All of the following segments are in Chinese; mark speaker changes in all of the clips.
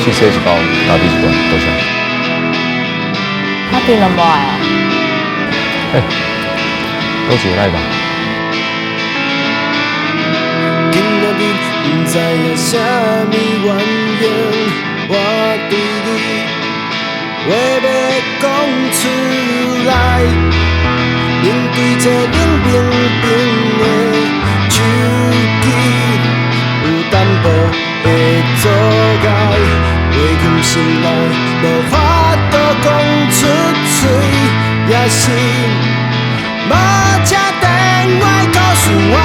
Speaker 1: 去洗一包，打第一罐，多少？
Speaker 2: 我订了无爱哦。
Speaker 1: 多一个来吧。
Speaker 3: 今仔日不知影啥物原因，我对你话要讲出来，面对这冷冰冰的手机，有淡薄的阻碍，话囥心内，无法度讲出嘴，也是无接电话告诉我，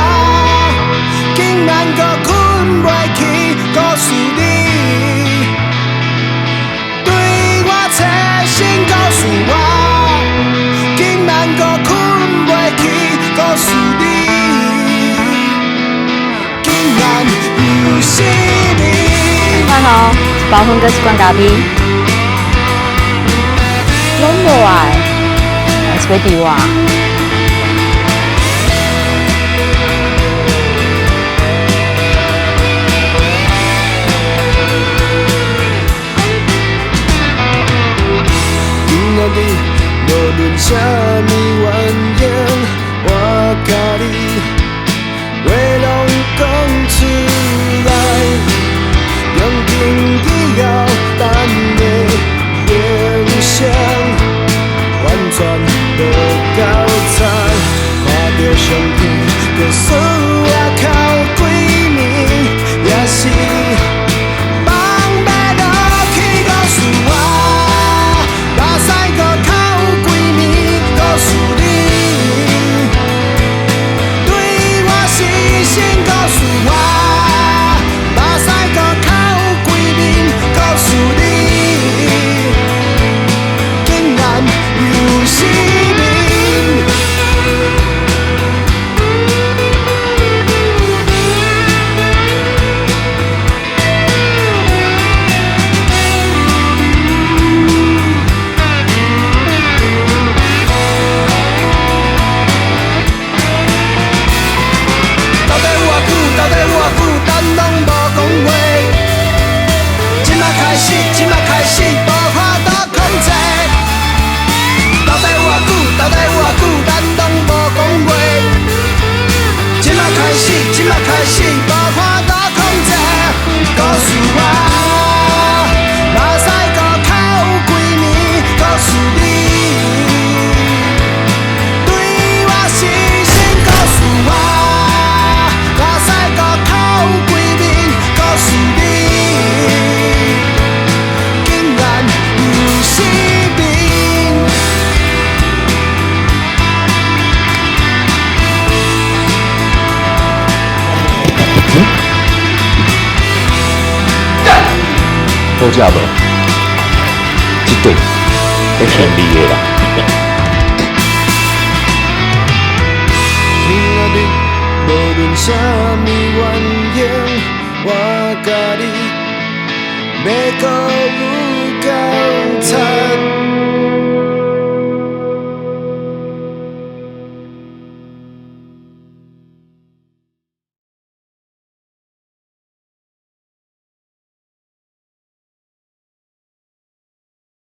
Speaker 3: 竟然搁困袂去，告诉你，对我切心告诉我，竟然搁困袂去，告诉你，竟然又是你。
Speaker 2: 看哦，一包粉跟一罐咖啡，拢无爱，还是要滴我？
Speaker 3: 今仔日无论啥物原因，我甲你话拢讲出来，用情以后等的影像，完全无够彩，看着相片，着输啊哭几暝，也是。
Speaker 1: 好食无？这对会骗你的啦。
Speaker 3: 今仔日无论啥物原因，我甲你要搁有够惨。